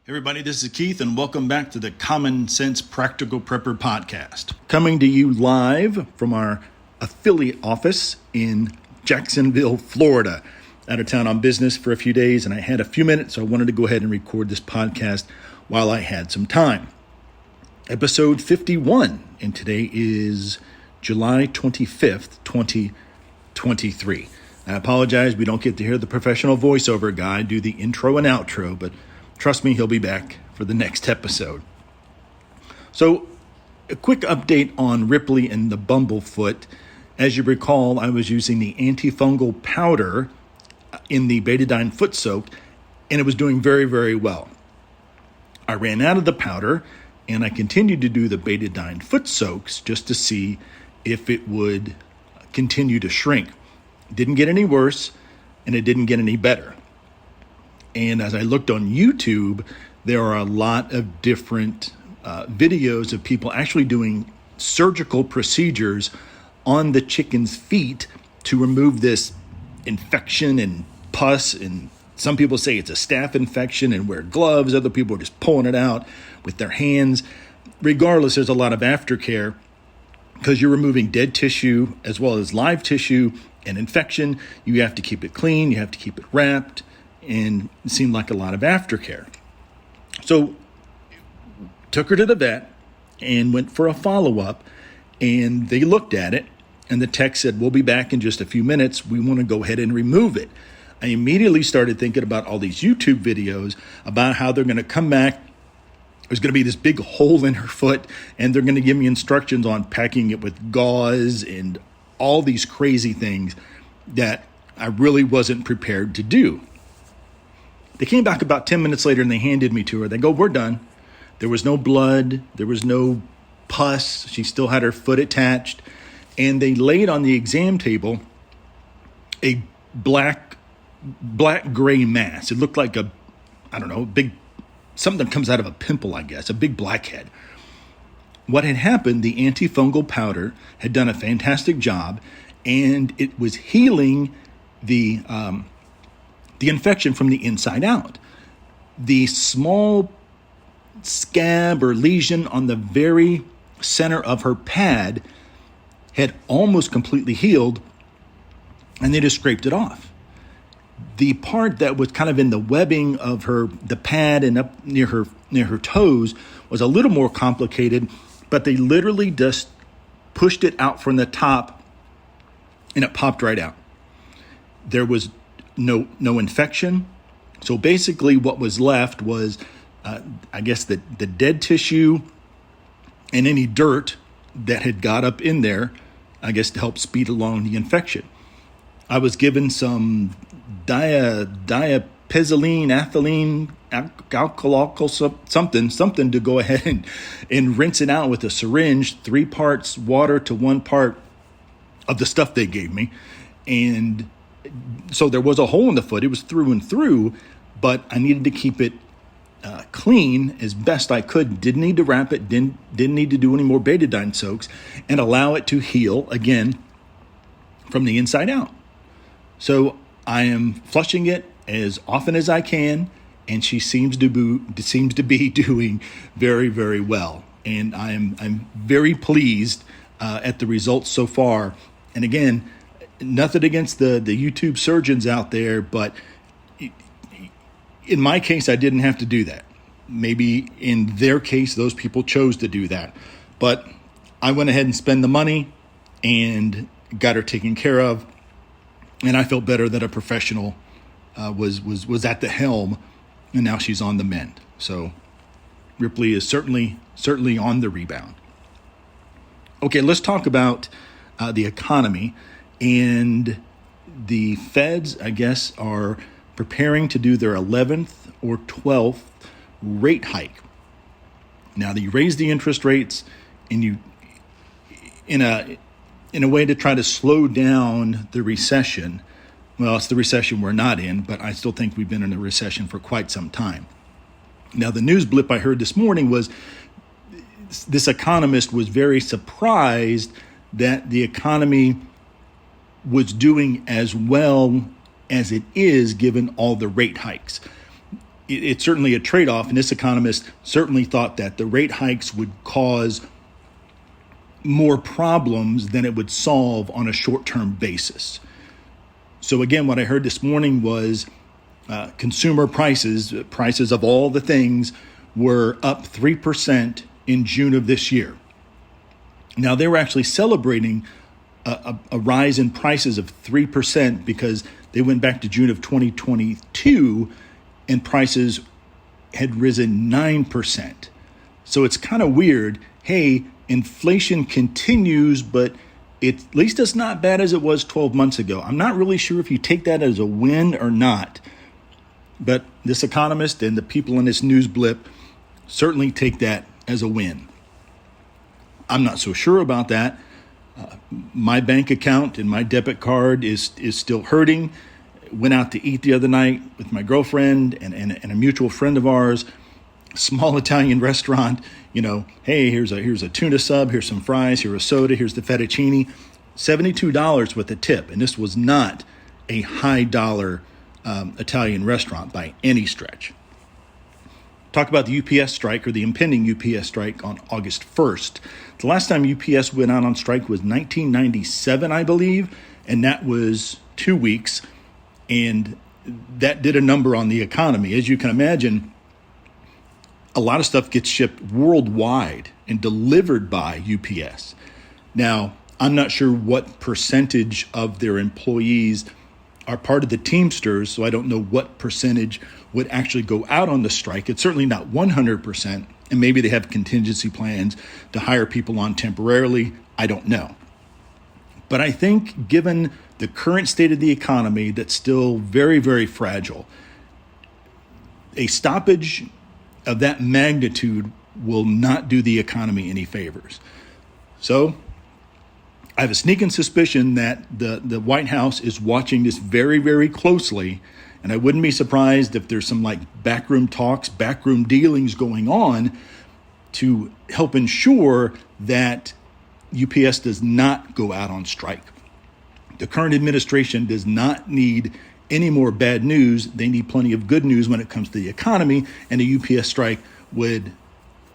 Everybody, this is Keith, and welcome back to the Common Sense Practical Prepper Podcast. Coming to you live from our affiliate office in Jacksonville, Florida. Out of town on business for a few days, and I had a few minutes, so I wanted to go ahead and record this podcast while I had some time. Episode 51, and today is July 25th, 2023. I apologize, we don't get to hear the professional voiceover guy do the intro and outro, but trust me, he'll be back for the next episode. So, a quick update on Ripley and the Bumblefoot. As you recall, I was using the antifungal powder in the betadine foot soak, and it was doing very, very well. I ran out of the powder, and I continued to do the betadine foot soaks just to see if it would continue to shrink. It didn't get any worse, and it didn't get any better. And as I looked on YouTube, there are a lot of different videos of people actually doing surgical procedures on the chicken's feet to remove this infection and pus. And some people say it's a staph infection and wear gloves. Other people are just pulling it out with their hands. Regardless, there's a lot of aftercare because you're removing dead tissue as well as live tissue and infection. You have to keep it clean. You have to keep it wrapped. And it seemed like a lot of aftercare. So took her to the vet and went for a follow-up, and they looked at it, and the tech said, we'll be back in just a few minutes. We want to go ahead and remove it. I immediately started thinking about all these YouTube videos about how they're going to come back. There's going to be this big hole in her foot, and they're going to give me instructions on packing it with gauze and all these crazy things that I really wasn't prepared to do. They came back about 10 minutes later and they handed me to her. They go, we're done. There was no blood. There was no pus. She still had her foot attached. And they laid on the exam table a black-gray mass. It looked like something that comes out of a pimple, I guess, a big blackhead. What had happened, the antifungal powder had done a fantastic job, and it was healing the infection from the inside out. The small scab or lesion on the very center of her pad had almost completely healed, and they just scraped it off. The part that was kind of in the webbing of the pad and up near her toes was a little more complicated, but they literally just pushed it out from the top and it popped right out. There was no infection. So basically what was left was, I guess, the dead tissue and any dirt that had got up in there, I guess, to help speed along the infection. I was given some diapizoline, ethylene, alcohol, something to go ahead and rinse it out with a syringe, 3 parts water to 1 part of the stuff they gave me. And so there was a hole in the foot. It was through and through, but I needed to keep it clean as best I could. Didn't need to wrap it, didn't need to do any more betadine soaks, and allow it to heal again from the inside out. So I am flushing it as often as I can, and she seems to be doing very, very well. And I'm very pleased at the results so far. And again, nothing against the YouTube surgeons out there, but in my case, I didn't have to do that. Maybe in their case, those people chose to do that. But I went ahead and spent the money and got her taken care of. And I felt better that a professional was at the helm, and now she's on the mend. So Ripley is certainly on the rebound. Okay, let's talk about the economy. And the feds, I guess, are preparing to do their 11th or 12th rate hike. Now, you raise the interest rates, and you, in a way to try to slow down the recession. Well, it's the recession we're not in, but I still think we've been in a recession for quite some time. Now, the news blip I heard this morning was this economist was very surprised that the economy was doing as well as it is given all the rate hikes. it's certainly a trade-off. And this economist certainly thought that the rate hikes would cause more problems than it would solve on a short-term basis. So again, what I heard this morning was consumer prices of all the things were up 3% in June of this year. Now, they were actually celebrating a rise in prices of 3% because they went back to June of 2022 and prices had risen 9%. So it's kind of weird. Hey, inflation continues, but at least it's not bad as it was 12 months ago. I'm not really sure if you take that as a win or not. But this economist and the people in this news blip certainly take that as a win. I'm not so sure about that. My bank account and my debit card is still hurting. Went out to eat the other night with my girlfriend and a mutual friend of ours. Small Italian restaurant. Hey, here's a tuna sub. Here's some fries. Here's a soda. Here's the fettuccine. $72 with a tip, and this was not a high dollar Italian restaurant by any stretch. Talk about the UPS strike, or the impending UPS strike, on August 1st. The last time UPS went out on strike was 1997, I believe, and that was 2 weeks, and that did a number on the economy. As you can imagine, a lot of stuff gets shipped worldwide and delivered by UPS. Now, I'm not sure what percentage of their employees are part of the Teamsters, so I don't know what percentage would actually go out on the strike. It's certainly not 100%, and maybe they have contingency plans to hire people on temporarily. I don't know. But I think given the current state of the economy that's still very, very fragile, a stoppage of that magnitude will not do the economy any favors. So I have a sneaking suspicion that the White House is watching this very, very closely, and I wouldn't be surprised if there's some backroom talks, backroom dealings going on to help ensure that UPS does not go out on strike. The current administration does not need any more bad news. They need plenty of good news when it comes to the economy, and a UPS strike would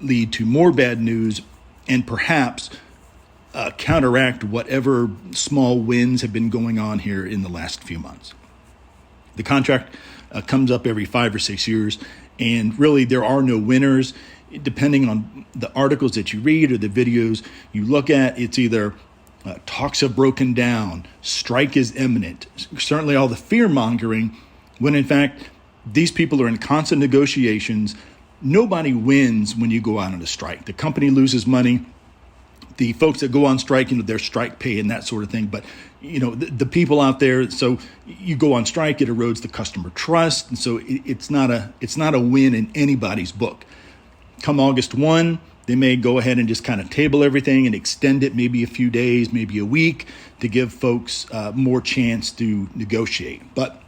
lead to more bad news and perhaps counteract whatever small wins have been going on here in the last few months. The contract comes up every 5 or 6 years, and really there are no winners. Depending on the articles that you read or the videos you look at, it's either talks have broken down, strike is imminent, certainly all the fear mongering, when in fact these people are in constant negotiations. Nobody wins when you go out on a strike. The company loses money. The folks that go on strike, their strike pay and that sort of thing. But, the people out there, so you go on strike, it erodes the customer trust. And so it's not a win in anybody's book. Come August 1, they may go ahead and just kind of table everything and extend it maybe a few days, maybe a week, to give folks more chance to negotiate. But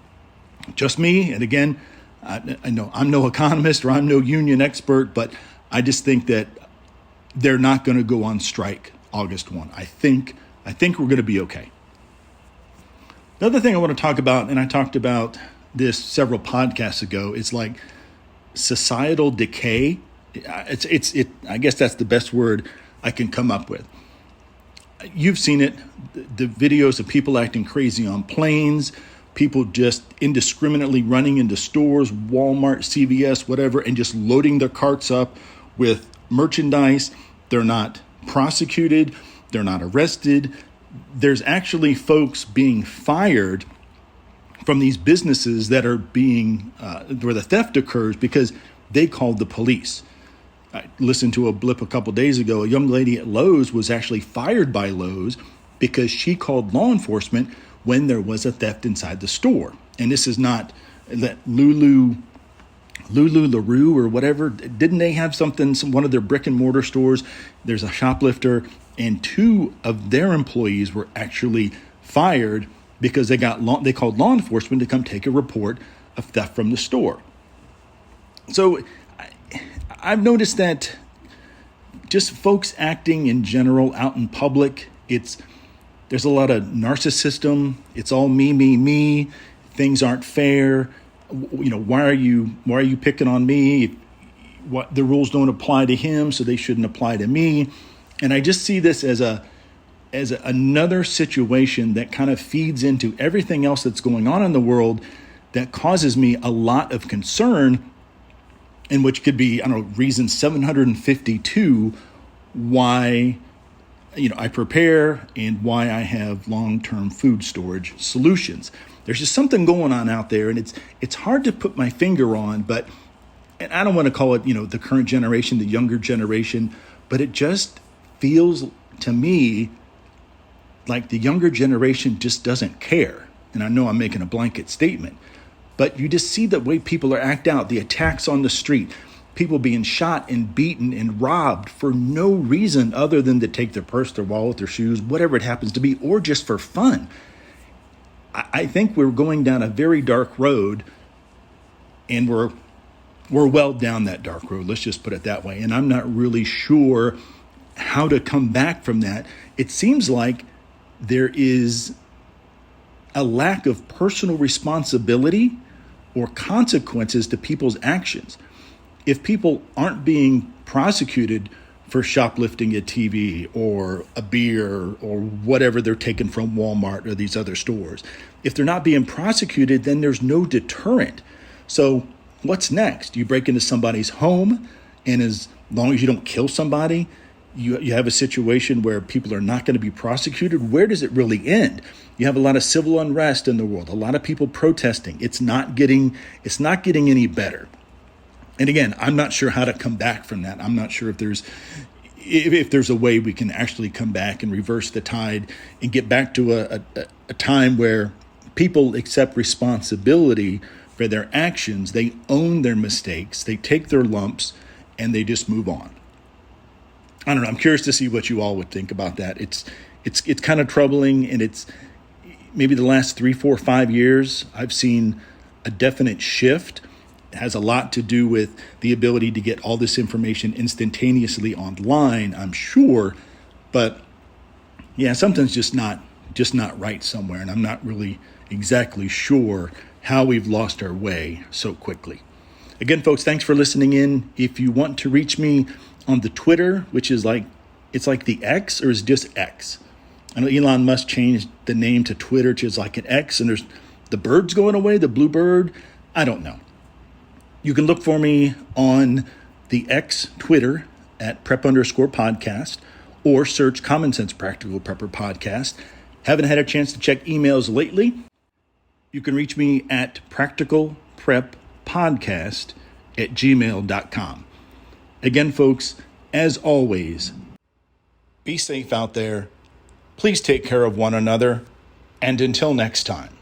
just me, and again, I know I'm no economist or I'm no union expert, but I just think that they're not going to go on strike August 1. I think we're going to be okay. The other thing I want to talk about, and I talked about this several podcasts ago, is societal decay. I guess that's the best word I can come up with. You've seen it, the videos of people acting crazy on planes, people just indiscriminately running into stores, Walmart, CVS, whatever, and just loading their carts up with merchandise. They're not prosecuted. They're not arrested. There's actually folks being fired from these businesses that are where the theft occurs because they called the police. I listened to a blip a couple days ago. A young lady at Lowe's was actually fired by Lowe's because she called law enforcement when there was a theft inside the store. And this is not that Lulu LaRue or whatever. Didn't they have one of their brick and mortar stores? There's a shoplifter, and 2 of their employees were actually fired because they called law enforcement to come take a report of theft from the store. So I've noticed that just folks acting in general out in public, there's a lot of narcissism. It's all me. Things aren't fair. why are you picking on me? What the rules don't apply to him, so they shouldn't apply to me. And I just see this as another situation that kind of feeds into everything else that's going on in the world that causes me a lot of concern, and which could be, reason 752 why I prepare and why I have long-term food storage solutions. There's just something going on out there, and it's hard to put my finger on, and I don't want to call it, the current generation, the younger generation, but it just feels to me like the younger generation just doesn't care. And I know I'm making a blanket statement, but you just see the way people are act out, the attacks on the street, people being shot and beaten and robbed for no reason other than to take their purse, their wallet, their shoes, whatever it happens to be, or just for fun. I think we're going down a very dark road, and we're well down that dark road. Let's just put it that way. And I'm not really sure how to come back from that. It seems like there is a lack of personal responsibility or consequences to people's actions. If people aren't being prosecuted for shoplifting a TV or a beer or whatever they're taking from Walmart or these other stores, if they're not being prosecuted, then there's no deterrent. So what's next? You break into somebody's home, and as long as you don't kill somebody, you have a situation where people are not going to be prosecuted. Where does it really end? You have a lot of civil unrest in the world, a lot of people protesting. It's not getting any better. And again, I'm not sure how to come back from that. I'm not sure if there's a way we can actually come back and reverse the tide and get back to a time where people accept responsibility for their actions. They own their mistakes, they take their lumps, and they just move on. I don't know. I'm curious to see what you all would think about that. It's kind of troubling, and it's maybe the last 3, 4, 5 years I've seen a definite shift. It has a lot to do with the ability to get all this information instantaneously online, I'm sure, but yeah, something's just not right somewhere, and I'm not really exactly sure how we've lost our way so quickly. Again, folks, thanks for listening in. If you want to reach me on the Twitter, which is it's like the X, or is it just X? I know Elon Musk changed the name to Twitter to just like an X, and there's the bird's going away, the blue bird. I don't know. You can look for me on the X Twitter at prep_podcast, or search Common Sense Practical Prepper Podcast. Haven't had a chance to check emails lately. You can reach me at practicalpreppodcast@gmail.com. Again, folks, as always, be safe out there. Please take care of one another. And until next time.